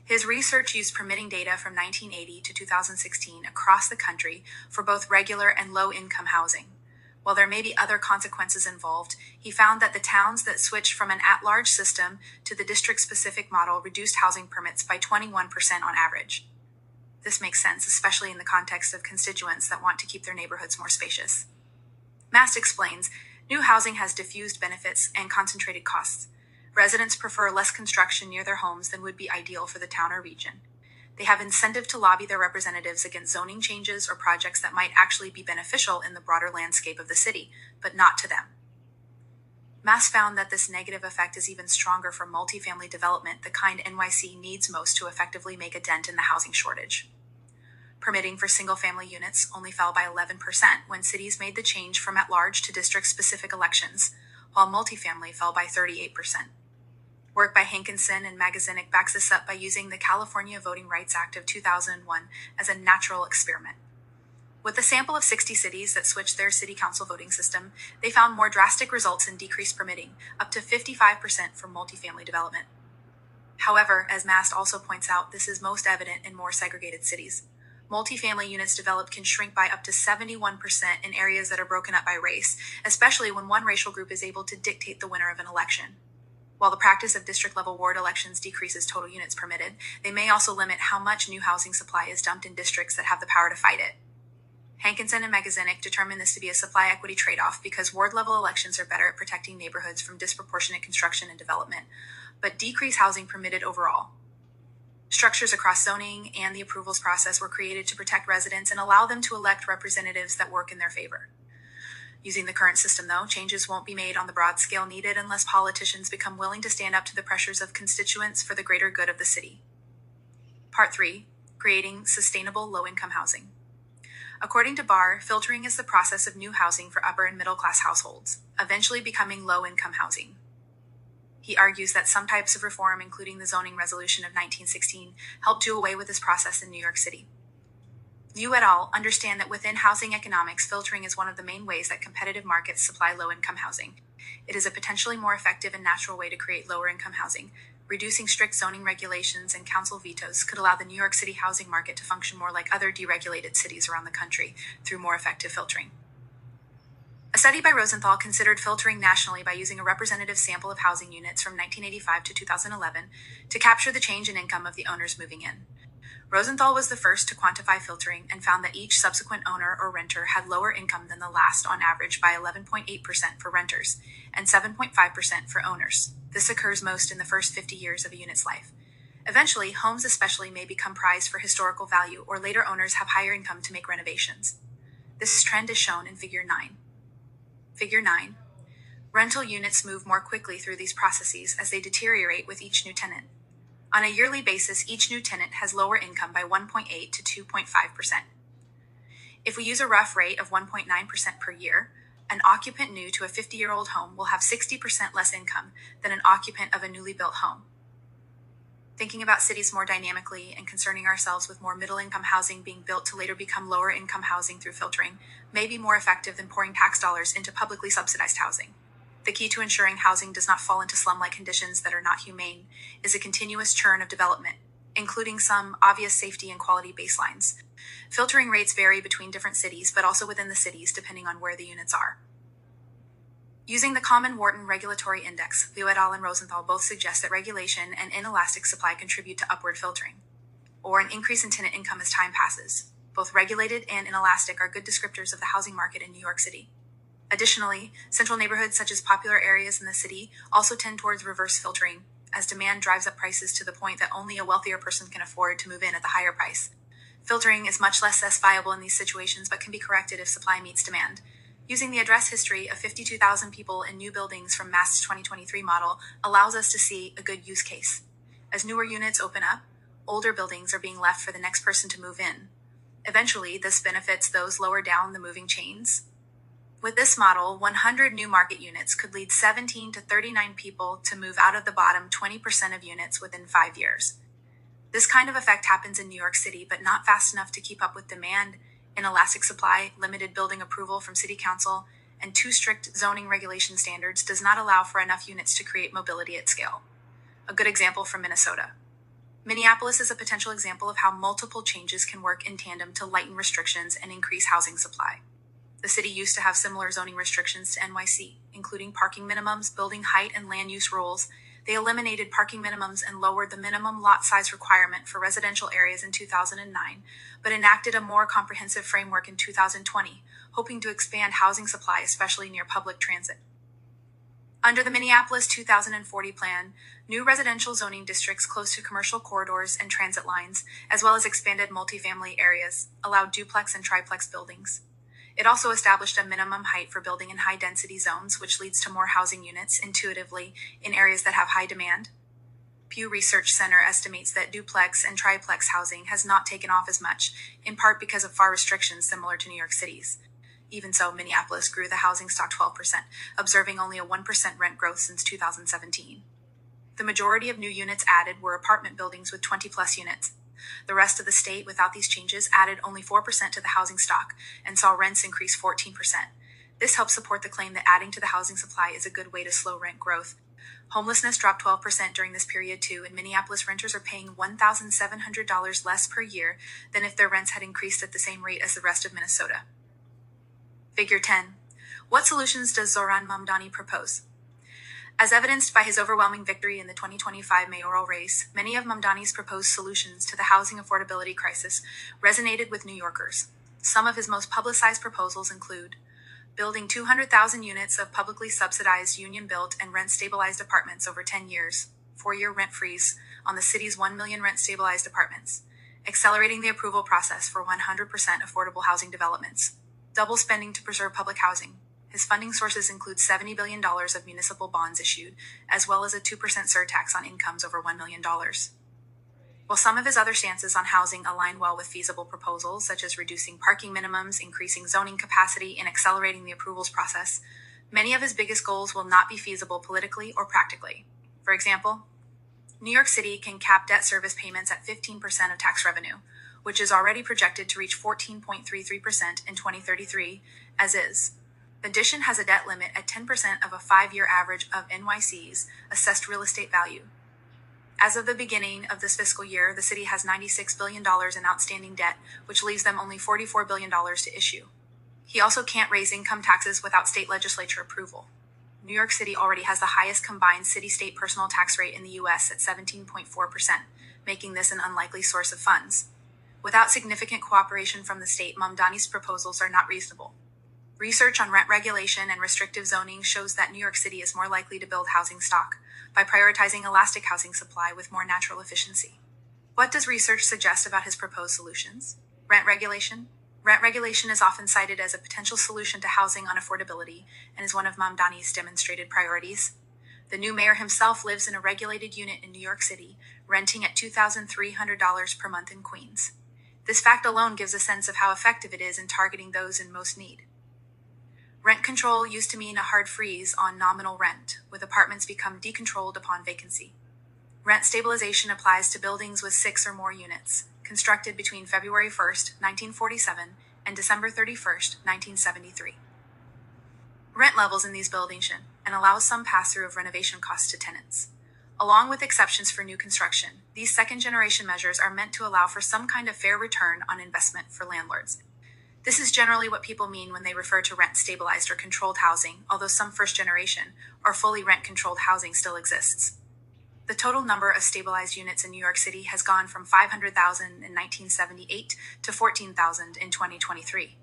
His research used permitting data from 1980 to 2016 across the country for both regular and low-income housing. While there may be other consequences involved, he found that the towns that switched from an at-large system to the district-specific model reduced housing permits by 21% on average. This makes sense, especially in the context of constituents that want to keep their neighborhoods more spacious. Mast explains, new housing has diffused benefits and concentrated costs. Residents prefer less construction near their homes than would be ideal for the town or region. They have incentive to lobby their representatives against zoning changes or projects that might actually be beneficial in the broader landscape of the city, but not to them. Mast found that this negative effect is even stronger for multifamily development, the kind NYC needs most to effectively make a dent in the housing shortage. Permitting for single-family units only fell by 11% when cities made the change from at-large to district-specific elections, while multifamily fell by 38%. Work by Hankinson and Magazinic backs this up by using the California Voting Rights Act of 2001 as a natural experiment. With a sample of 60 cities that switched their city council voting system, they found more drastic results in decreased permitting, up to 55% for multifamily development. However, as Mast also points out, this is most evident in more segregated cities. Multifamily units developed can shrink by up to 71% in areas that are broken up by race, especially when one racial group is able to dictate the winner of an election. While the practice of district-level ward elections decreases total units permitted, they may also limit how much new housing supply is dumped in districts that have the power to fight it. Hankinson and Magazinic determined this to be a supply equity trade-off because ward-level elections are better at protecting neighborhoods from disproportionate construction and development, but decrease housing permitted overall. Structures across zoning and the approvals process were created to protect residents and allow them to elect representatives that work in their favor. Using the current system, though, changes won't be made on the broad scale needed unless politicians become willing to stand up to the pressures of constituents for the greater good of the city. Part 3. Creating sustainable low-income housing. According to Barr, filtering is the process of new housing for upper and middle-class households, eventually becoming low-income housing. He argues that some types of reform, including the zoning resolution of 1916, helped do away with this process in New York City. Liu et al. Understand that within housing economics, filtering is one of the main ways that competitive markets supply low-income housing. It is a potentially more effective and natural way to create lower-income housing. Reducing strict zoning regulations and council vetoes could allow the New York City housing market to function more like other deregulated cities around the country through more effective filtering. A study by Rosenthal considered filtering nationally by using a representative sample of housing units from 1985 to 2011 to capture the change in income of the owners moving in. Rosenthal was the first to quantify filtering and found that each subsequent owner or renter had lower income than the last on average by 11.8% for renters and 7.5% for owners. This occurs most in the first 50 years of a unit's life. Eventually, homes especially may become prized for historical value, or later owners have higher income to make renovations. This trend is shown in Figure 9. Figure 9. Rental units move more quickly through these processes as they deteriorate with each new tenant. On a yearly basis, each new tenant has lower income by 1.8 to 2.5%. If we use a rough rate of 1.9% per year, an occupant new to a 50-year-old home will have 60% less income than an occupant of a newly built home. Thinking about cities more dynamically and concerning ourselves with more middle-income housing being built to later become lower-income housing through filtering may be more effective than pouring tax dollars into publicly subsidized housing. The key to ensuring housing does not fall into slum-like conditions that are not humane is a continuous churn of development, including some obvious safety and quality baselines. Filtering rates vary between different cities, but also within the cities depending on where the units are. Using the Common Wharton Regulatory Index, Liu et al. And Rosenthal both suggest that regulation and inelastic supply contribute to upward filtering, or an increase in tenant income as time passes. Both regulated and inelastic are good descriptors of the housing market in New York City. Additionally, central neighborhoods such as popular areas in the city also tend towards reverse filtering, as demand drives up prices to the point that only a wealthier person can afford to move in at the higher price. Filtering is much less viable in these situations, but can be corrected if supply meets demand. Using the address history of 52,000 people in new buildings from Mass's 2023 model allows us to see a good use case. As newer units open up, older buildings are being left for the next person to move in. Eventually, this benefits those lower down the moving chains. With this model, 100 new market units could lead 17 to 39 people to move out of the bottom 20% of units within 5 years. This kind of effect happens in New York City, but not fast enough to keep up with demand, inelastic supply, limited building approval from City Council, and too strict zoning regulation standards does not allow for enough units to create mobility at scale. A good example from Minnesota. Minneapolis is a potential example of how multiple changes can work in tandem to lighten restrictions and increase housing supply. The city used to have similar zoning restrictions to NYC, including parking minimums, building height, and land use rules. They eliminated parking minimums and lowered the minimum lot size requirement for residential areas in 2009, but enacted a more comprehensive framework in 2020, hoping to expand housing supply, especially near public transit. Under the Minneapolis 2040 plan, new residential zoning districts close to commercial corridors and transit lines, as well as expanded multifamily areas, allowed duplex and triplex buildings. It also established a minimum height for building in high-density zones, which leads to more housing units, intuitively, in areas that have high demand. Pew Research Center estimates that duplex and triplex housing has not taken off as much, in part because of FAR restrictions similar to New York City's. Even so, Minneapolis grew the housing stock 12%, observing only a 1% rent growth since 2017. The majority of new units added were apartment buildings with 20-plus units. The rest of the state, without these changes, added only 4% to the housing stock and saw rents increase 14%. This helps support the claim that adding to the housing supply is a good way to slow rent growth. Homelessness dropped 12% during this period too, and Minneapolis renters are paying $1,700 less per year than if their rents had increased at the same rate as the rest of Minnesota. Figure 10. What solutions does Zoran Mamdani propose? As evidenced by his overwhelming victory in the 2025 mayoral race, many of Mamdani's proposed solutions to the housing affordability crisis resonated with New Yorkers. Some of his most publicized proposals include building 200,000 units of publicly subsidized union-built and rent-stabilized apartments over 10 years, 4-year rent freeze on the city's 1 million rent-stabilized apartments, accelerating the approval process for 100% affordable housing developments, double spending to preserve public housing. His funding sources include $70 billion of municipal bonds issued, as well as a 2% surtax on incomes over $1 million. While some of his other stances on housing align well with feasible proposals, such as reducing parking minimums, increasing zoning capacity, and accelerating the approvals process, many of his biggest goals will not be feasible politically or practically. For example, New York City can cap debt service payments at 15% of tax revenue, which is already projected to reach 14.33% in 2033, as is. The addition has a debt limit at 10% of a 5-year average of NYC's assessed real estate value. As of the beginning of this fiscal year, the city has $96 billion in outstanding debt, which leaves them only $44 billion to issue. He also can't raise income taxes without state legislature approval. New York City already has the highest combined city-state personal tax rate in the U.S. at 17.4%, making this an unlikely source of funds. Without significant cooperation from the state, Mamdani's proposals are not reasonable. Research on rent regulation and restrictive zoning shows that New York City is more likely to build housing stock by prioritizing elastic housing supply with more natural efficiency. What does research suggest about his proposed solutions? Rent regulation? Rent regulation is often cited as a potential solution to housing unaffordability and is one of Mamdani's demonstrated priorities. The new mayor himself lives in a regulated unit in New York City, renting at $2,300 per month in Queens. This fact alone gives a sense of how effective it is in targeting those in most need. Rent control used to mean a hard freeze on nominal rent, with apartments become decontrolled upon vacancy. Rent stabilization applies to buildings with 6 or more units, constructed between February 1, 1947 and December 31, 1973. Rent levels in these buildings and allows some pass-through of renovation costs to tenants. Along with exceptions for new construction, these second-generation measures are meant to allow for some kind of fair return on investment for landlords. This is generally what people mean when they refer to rent-stabilized or controlled housing, although some first-generation or fully rent-controlled housing still exists. The total number of stabilized units in New York City has gone from 500,000 in 1978 to 14,000 in 2023.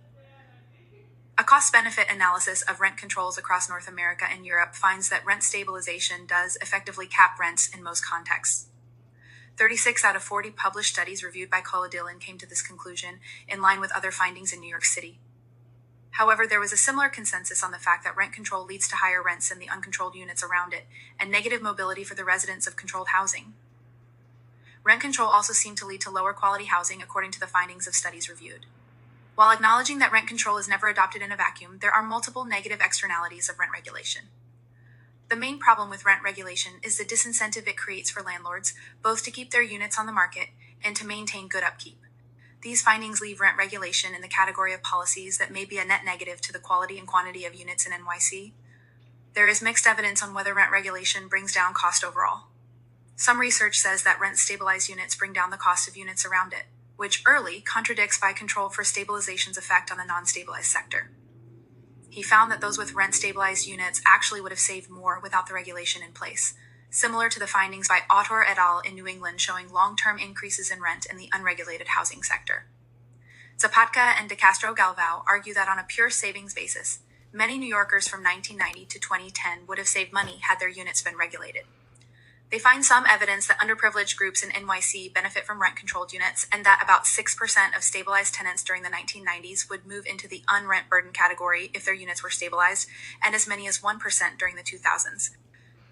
A cost-benefit analysis of rent controls across North America and Europe finds that rent stabilization does effectively cap rents in most contexts. 36 out of 40 published studies reviewed by Culla Dillon came to this conclusion, in line with other findings in New York City. However, there was a similar consensus on the fact that rent control leads to higher rents in the uncontrolled units around it, and negative mobility for the residents of controlled housing. Rent control also seemed to lead to lower quality housing according to the findings of studies reviewed. While acknowledging that rent control is never adopted in a vacuum, there are multiple negative externalities of rent regulation. The main problem with rent regulation is the disincentive it creates for landlords, both to keep their units on the market and to maintain good upkeep. These findings leave rent regulation in the category of policies that may be a net negative to the quality and quantity of units in NYC. There is mixed evidence on whether rent regulation brings down cost overall. Some research says that rent-stabilized units bring down the cost of units around it, which early contradicts by control for stabilization's effect on the non-stabilized sector. He found that those with rent-stabilized units actually would have saved more without the regulation in place, similar to the findings by Autor et al. In New England showing long-term increases in rent in the unregulated housing sector. Zapatka and De Castro-Galvao argue that on a pure savings basis, many New Yorkers from 1990 to 2010 would have saved money had their units been regulated. They find some evidence that underprivileged groups in NYC benefit from rent-controlled units, and that about 6% of stabilized tenants during the 1990s would move into the unrent burden category if their units were stabilized, and as many as 1% during the 2000s.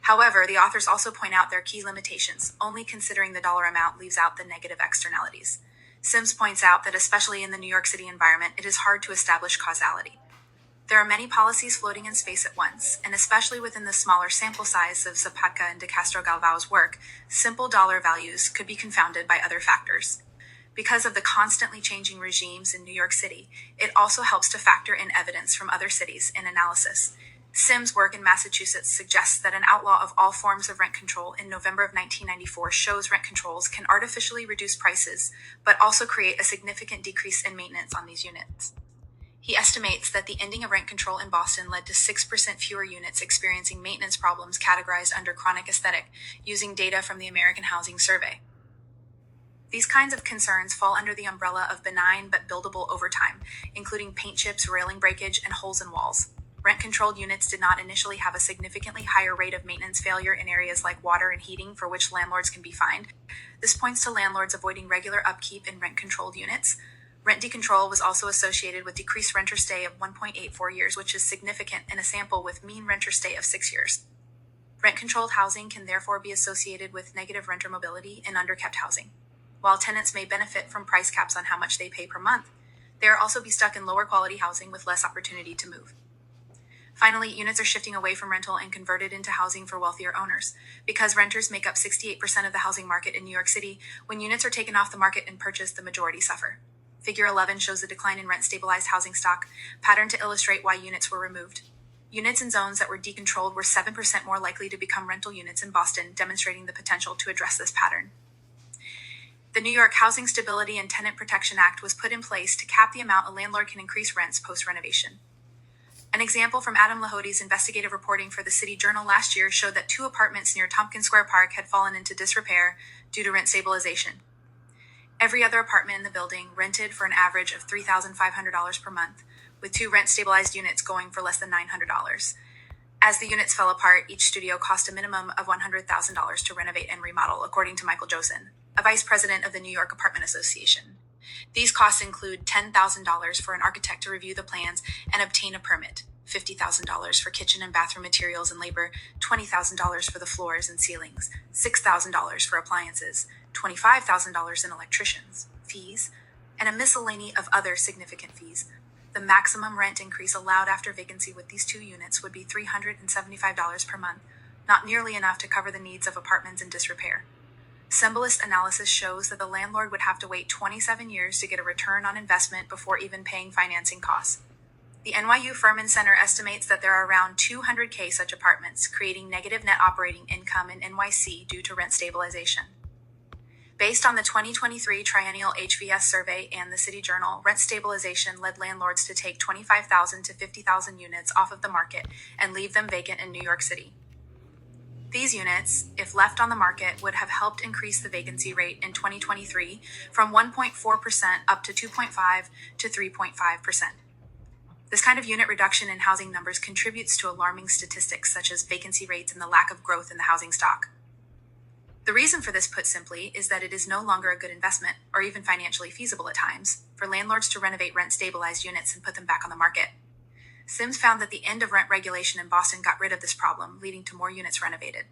However, the authors also point out their key limitations. Only considering the dollar amount leaves out the negative externalities. Sims points out that especially in the New York City environment, it is hard to establish causality. There are many policies floating in space at once, and especially within the smaller sample size of Zapatka and De Castro-Galvao's work, simple dollar values could be confounded by other factors. Because of the constantly changing regimes in New York City, it also helps to factor in evidence from other cities in analysis. Sims' work in Massachusetts suggests that an outlaw of all forms of rent control in November of 1994 shows rent controls can artificially reduce prices, but also create a significant decrease in maintenance on these units. He estimates that the ending of rent control in Boston led to 6% fewer units experiencing maintenance problems categorized under chronic aesthetic, using data from the American Housing Survey. These kinds of concerns fall under the umbrella of benign but buildable overtime, including paint chips, railing breakage, and holes in walls. Rent-controlled units did not initially have a significantly higher rate of maintenance failure in areas like water and heating, for which landlords can be fined. This points to landlords avoiding regular upkeep in rent-controlled units. Rent decontrol was also associated with decreased renter stay of 1.84 years, which is significant in a sample with mean renter stay of 6 years. Rent-controlled housing can therefore be associated with negative renter mobility in underkept housing. While tenants may benefit from price caps on how much they pay per month, they are also be stuck in lower quality housing with less opportunity to move. Finally, units are shifting away from rental and converted into housing for wealthier owners. Because renters make up 68% of the housing market in New York City, when units are taken off the market and purchased, the majority suffer. Figure 11 shows the decline in rent-stabilized housing stock, patterned to illustrate why units were removed. Units in zones that were decontrolled were 7% more likely to become rental units in Boston, demonstrating the potential to address this pattern. The New York Housing Stability and Tenant Protection Act was put in place to cap the amount a landlord can increase rents post-renovation. An example from Adam Lahody's investigative reporting for the City Journal last year showed that 2 apartments near Tompkins Square Park had fallen into disrepair due to rent stabilization. Every other apartment in the building rented for an average of $3,500 per month, with 2 rent-stabilized units going for less than $900. As the units fell apart, each studio cost a minimum of $100,000 to renovate and remodel, according to Michael Josen, a vice president of the New York Apartment Association. These costs include $10,000 for an architect to review the plans and obtain a permit, $50,000 for kitchen and bathroom materials and labor, $20,000 for the floors and ceilings, $6,000 for appliances, $25,000 in electricians, fees, and a miscellany of other significant fees. The maximum rent increase allowed after vacancy with these 2 units would be $375 per month, not nearly enough to cover the needs of apartments in disrepair. Symbolist analysis shows that the landlord would have to wait 27 years to get a return on investment before even paying financing costs. The NYU Furman Center estimates that there are around 200,000 such apartments, creating negative net operating income in NYC due to rent stabilization. Based on the 2023 Triennial HVS Survey and the City Journal, rent stabilization led landlords to take 25,000 to 50,000 units off of the market and leave them vacant in New York City. These units, if left on the market, would have helped increase the vacancy rate in 2023 from 1.4% up to 2.5 to 3.5%. This kind of unit reduction in housing numbers contributes to alarming statistics such as vacancy rates and the lack of growth in the housing stock. The reason for this, put simply, is that it is no longer a good investment, or even financially feasible at times, for landlords to renovate rent-stabilized units and put them back on the market. Sims found that the end of rent regulation in Boston got rid of this problem, leading to more units renovated.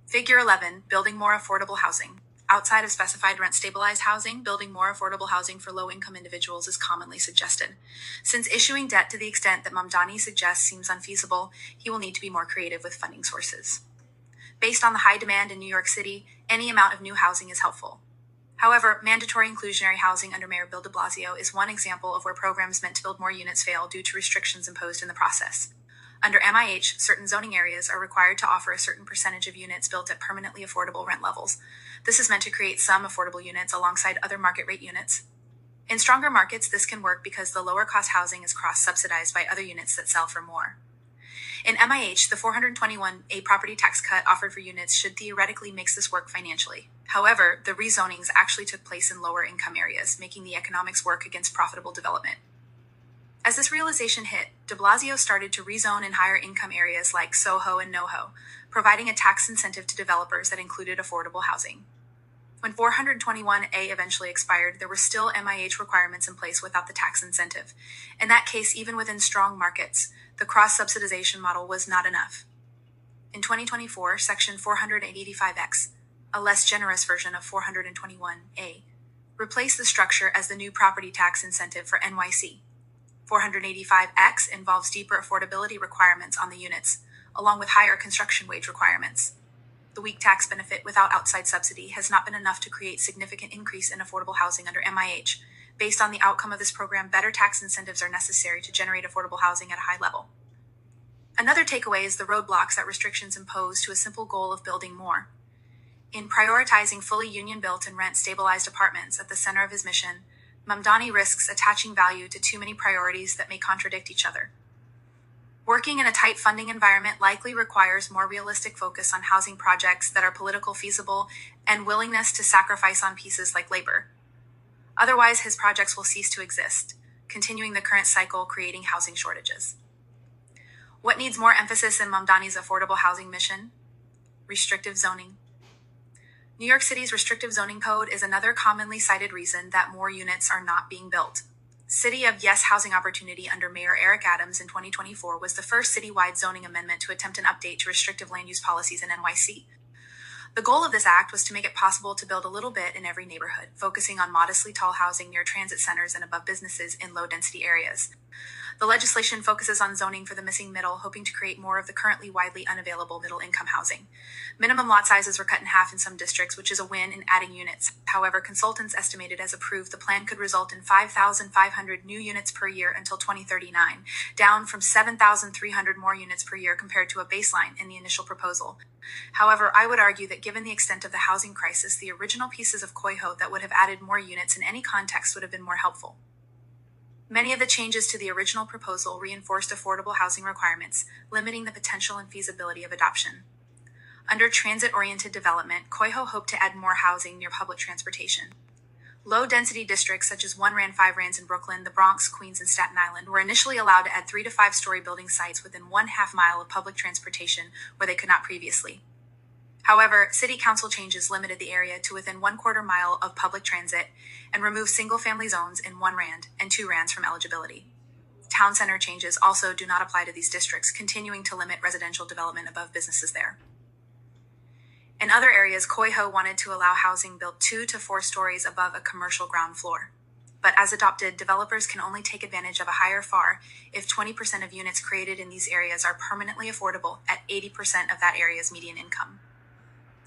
Figure 11, building more affordable housing. Outside of specified rent-stabilized housing, building more affordable housing for low-income individuals is commonly suggested. Since issuing debt to the extent that Mamdani suggests seems unfeasible, he will need to be more creative with funding sources. Based on the high demand in New York City, any amount of new housing is helpful. However, mandatory inclusionary housing under Mayor Bill de Blasio is one example of where programs meant to build more units fail due to restrictions imposed in the process. Under MIH, certain zoning areas are required to offer a certain percentage of units built at permanently affordable rent levels. This is meant to create some affordable units alongside other market rate units. In stronger markets, this can work because the lower cost housing is cross-subsidized by other units that sell for more. In MIH, the 421A property tax cut offered for units should theoretically make this work financially. However, the rezonings actually took place in lower income areas, making the economics work against profitable development. As this realization hit, de Blasio started to rezone in higher income areas like Soho and NoHo, providing a tax incentive to developers that included affordable housing. When 421A eventually expired, there were still MIH requirements in place without the tax incentive. In that case, even within strong markets, the cross-subsidization model was not enough. In 2024, Section 485X, a less generous version of 421A, replaced the structure as the new property tax incentive for NYC. 485X involves deeper affordability requirements on the units, along with higher construction wage requirements. The weak tax benefit without outside subsidy has not been enough to create significant increase in affordable housing under MIH. Based on the outcome of this program, better tax incentives are necessary to generate affordable housing at a high level. Another takeaway is the roadblocks that restrictions impose to a simple goal of building more. In prioritizing fully union-built and rent-stabilized apartments at the center of his mission, Mamdani risks attaching value to too many priorities that may contradict each other. Working in a tight funding environment likely requires more realistic focus on housing projects that are political feasible and willingness to sacrifice on pieces like labor. Otherwise, his projects will cease to exist, continuing the current cycle, creating housing shortages. What needs more emphasis in Mamdani's affordable housing mission? Restrictive zoning. New York City's restrictive zoning code is another commonly cited reason that more units are not being built. City of Yes Housing Opportunity under Mayor Eric Adams in 2024 was the first citywide zoning amendment to attempt an update to restrictive land use policies in NYC. The goal of this act was to make it possible to build a little bit in every neighborhood, focusing on modestly tall housing near transit centers and above businesses in low-density areas. The legislation focuses on zoning for the missing middle, hoping to create more of the currently widely unavailable middle-income housing. Minimum lot sizes were cut in half in some districts, which is a win in adding units. However, consultants estimated as approved the plan could result in 5,500 new units per year until 2039, down from 7,300 more units per year compared to a baseline in the initial proposal. However, I would argue that given the extent of the housing crisis, the original pieces of COIHO that would have added more units in any context would have been more helpful. Many of the changes to the original proposal reinforced affordable housing requirements, limiting the potential and feasibility of adoption. Under transit-oriented development, COIHO hoped to add more housing near public transportation. Low-density districts such as 1 Rand 5 Rands in Brooklyn, the Bronx, Queens, and Staten Island were initially allowed to add 3 to 5 story building sites within 1/2 mile of public transportation where they could not previously. However, city council changes limited the area to within 1/4 mile of public transit and removed single-family zones in 1 Rand and 2 Rands from eligibility. Town center changes also do not apply to these districts, continuing to limit residential development above businesses there. In other areas, COIHO wanted to allow housing built 2 to 4 stories above a commercial ground floor. But as adopted, developers can only take advantage of a higher FAR if 20% of units created in these areas are permanently affordable at 80% of that area's median income.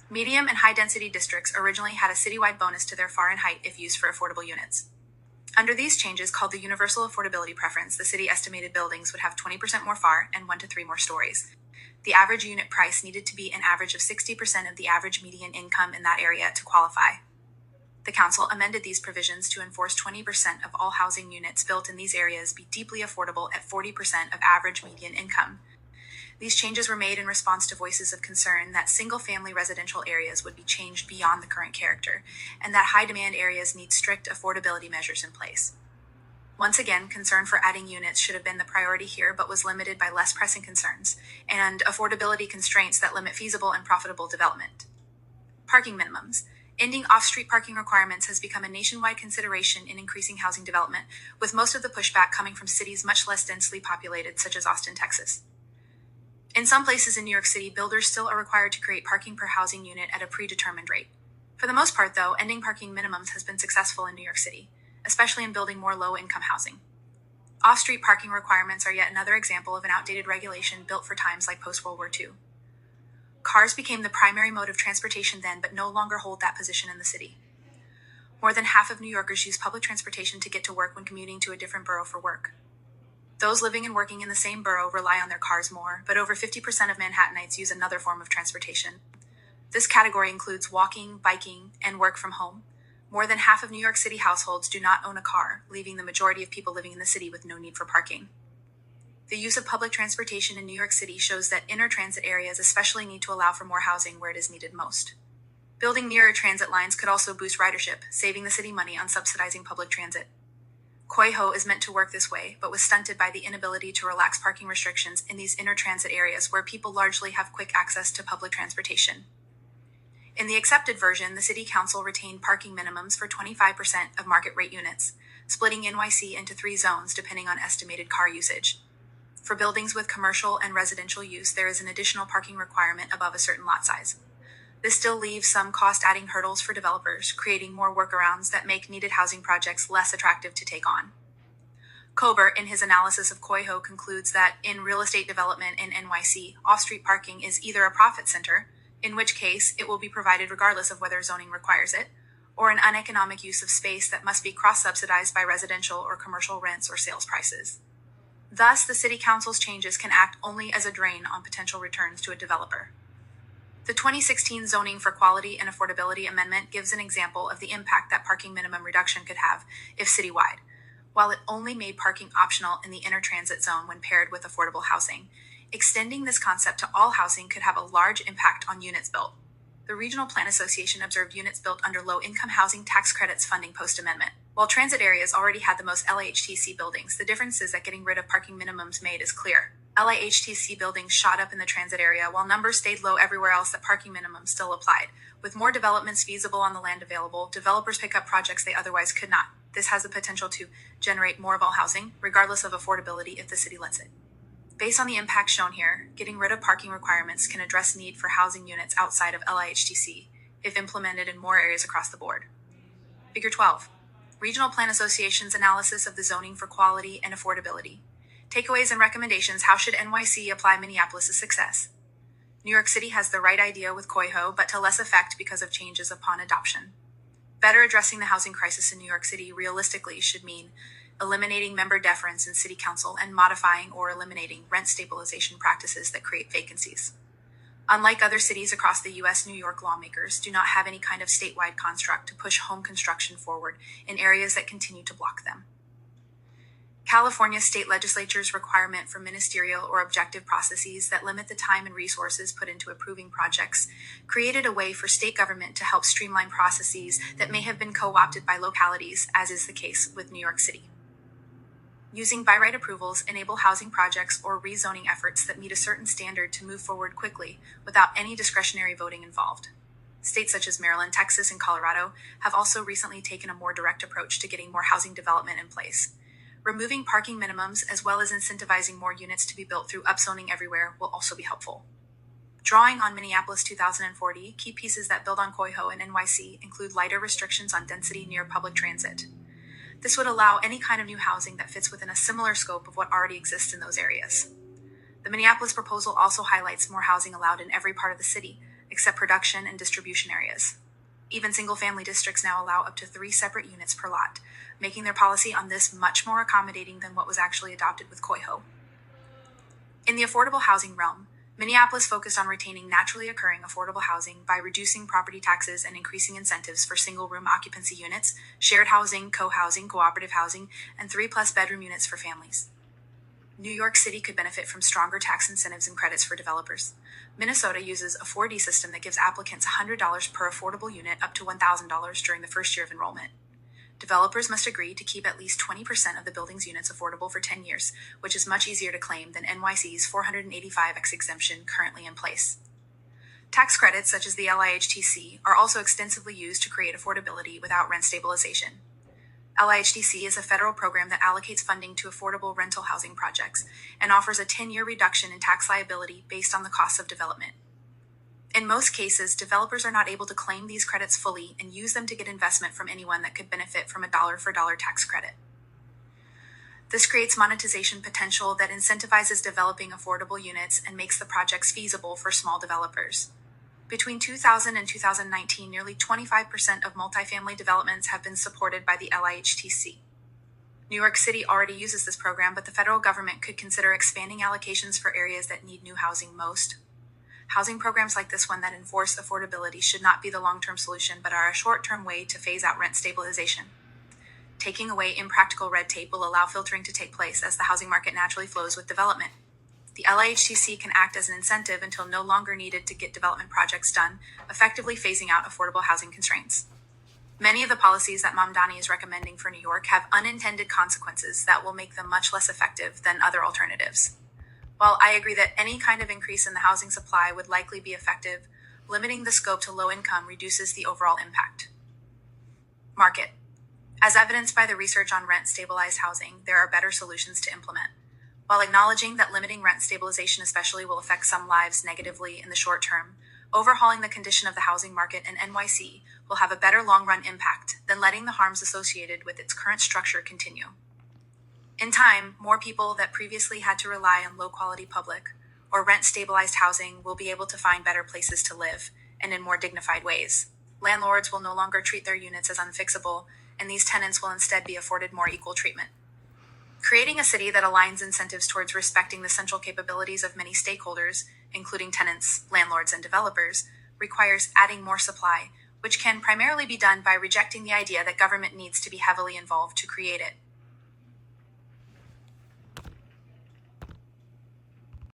Medium and high-density districts originally had a citywide bonus to their FAR and height if used for affordable units. Under these changes, called the Universal Affordability Preference, the city estimated buildings would have 20% more FAR and 1 to 3 more stories. The average unit price needed to be an average of 60% of the average median income in that area to qualify. The council amended these provisions to enforce 20% of all housing units built in these areas be deeply affordable at 40% of average median income. These changes were made in response to voices of concern that single-family residential areas would be changed beyond the current character, and that high-demand areas need strict affordability measures in place. Once again, concern for adding units should have been the priority here, but was limited by less pressing concerns and affordability constraints that limit feasible and profitable development. Parking minimums. Ending off-street parking requirements has become a nationwide consideration in increasing housing development, with most of the pushback coming from cities much less densely populated, such as Austin, Texas. In some places in New York City, builders still are required to create parking per housing unit at a predetermined rate. For the most part, though, ending parking minimums has been successful in New York City, especially in building more low-income housing. Off-street parking requirements are yet another example of an outdated regulation built for times like post-World War II. Cars became the primary mode of transportation then, but no longer hold that position in the city. More than half of New Yorkers use public transportation to get to work when commuting to a different borough for work. Those living and working in the same borough rely on their cars more, but over 50% of Manhattanites use another form of transportation. This category includes walking, biking, and work from home. More than half of New York City households do not own a car, leaving the majority of people living in the city with no need for parking. The use of public transportation in New York City shows that inner transit areas especially need to allow for more housing where it is needed most. Building nearer transit lines could also boost ridership, saving the city money on subsidizing public transit. COIHO is meant to work this way, but was stunted by the inability to relax parking restrictions in these inner transit areas where people largely have quick access to public transportation. In the accepted version, the City Council retained parking minimums for 25% of market rate units, splitting NYC into 3 zones depending on estimated car usage. For buildings with commercial and residential use, there is an additional parking requirement above a certain lot size. This still leaves some cost-adding hurdles for developers, creating more workarounds that make needed housing projects less attractive to take on. Kober, in his analysis of COIHO, concludes that in real estate development in NYC, off-street parking is either a profit center, in which case it will be provided regardless of whether zoning requires it, or an uneconomic use of space that must be cross-subsidized by residential or commercial rents or sales prices. Thus, the City Council's changes can act only as a drain on potential returns to a developer. The 2016 Zoning for Quality and Affordability Amendment gives an example of the impact that parking minimum reduction could have if citywide. While it only made parking optional in the inner transit zone when paired with affordable housing, extending this concept to all housing could have a large impact on units built. The Regional Plan Association observed units built under low-income housing tax credits funding post-amendment. While transit areas already had the most LAHTC buildings, the differences that getting rid of parking minimums made is clear. LAHTC buildings shot up in the transit area while numbers stayed low everywhere else that parking minimums still applied. With more developments feasible on the land available, developers pick up projects they otherwise could not. This has the potential to generate more of all housing, regardless of affordability if the city lets it. Based on the impact shown here, getting rid of parking requirements can address need for housing units outside of LIHTC if implemented in more areas across the board. Figure 12. Regional Plan Association's analysis of the zoning for quality and affordability. Takeaways and recommendations. How should NYC apply Minneapolis' success? New York City has the right idea with Coyho, but to less effect because of changes upon adoption. Better addressing the housing crisis in New York City realistically should mean eliminating member deference in city council and modifying or eliminating rent stabilization practices that create vacancies. Unlike other cities across the U.S., New York lawmakers do not have any kind of statewide construct to push home construction forward in areas that continue to block them. California state legislature's requirement for ministerial or objective processes that limit the time and resources put into approving projects created a way for state government to help streamline processes that may have been co-opted by localities, as is the case with New York City. Using by right approvals enable housing projects or rezoning efforts that meet a certain standard to move forward quickly without any discretionary voting involved. States such as Maryland, Texas, and Colorado have also recently taken a more direct approach to getting more housing development in place. Removing parking minimums as well as incentivizing more units to be built through upzoning everywhere will also be helpful. Drawing on Minneapolis 2040, key pieces that build on Coyho and NYC include lighter restrictions on density near public transit. This would allow any kind of new housing that fits within a similar scope of what already exists in those areas. The Minneapolis proposal also highlights more housing allowed in every part of the city, except production and distribution areas. Even single-family districts now allow up to 3 separate units per lot, making their policy on this much more accommodating than what was actually adopted with Coyho. In the affordable housing realm, Minneapolis focused on retaining naturally occurring affordable housing by reducing property taxes and increasing incentives for single-room occupancy units, shared housing, co-housing, cooperative housing, and 3+ bedroom units for families. New York City could benefit from stronger tax incentives and credits for developers. Minnesota uses a 4D system that gives applicants $100 per affordable unit up to $1,000 during the first year of enrollment. Developers must agree to keep at least 20% of the building's units affordable for 10 years, which is much easier to claim than NYC's 485X exemption currently in place. Tax credits, such as the LIHTC, are also extensively used to create affordability without rent stabilization. LIHTC is a federal program that allocates funding to affordable rental housing projects and offers a 10-year reduction in tax liability based on the cost of development. In most cases, developers are not able to claim these credits fully and use them to get investment from anyone that could benefit from a dollar-for-dollar tax credit. This creates monetization potential that incentivizes developing affordable units and makes the projects feasible for small developers. Between 2000 and 2019, nearly 25% of multifamily developments have been supported by the LIHTC. New York City already uses this program, but the federal government could consider expanding allocations for areas that need new housing most. Housing programs like this one that enforce affordability should not be the long-term solution, but are a short-term way to phase out rent stabilization. Taking away impractical red tape will allow filtering to take place as the housing market naturally flows with development. The LIHTC can act as an incentive until no longer needed to get development projects done, effectively phasing out affordable housing constraints. Many of the policies that Mamdani is recommending for New York have unintended consequences that will make them much less effective than other alternatives. While I agree that any kind of increase in the housing supply would likely be effective, limiting the scope to low income reduces the overall impact. Market. As evidenced by the research on rent-stabilized housing, there are better solutions to implement. While acknowledging that limiting rent stabilization especially will affect some lives negatively in the short term, overhauling the condition of the housing market in NYC will have a better long-run impact than letting the harms associated with its current structure continue. In time, more people that previously had to rely on low-quality public or rent-stabilized housing will be able to find better places to live, and in more dignified ways. Landlords will no longer treat their units as unfixable, and these tenants will instead be afforded more equal treatment. Creating a city that aligns incentives towards respecting the central capabilities of many stakeholders, including tenants, landlords, and developers, requires adding more supply, which can primarily be done by rejecting the idea that government needs to be heavily involved to create it.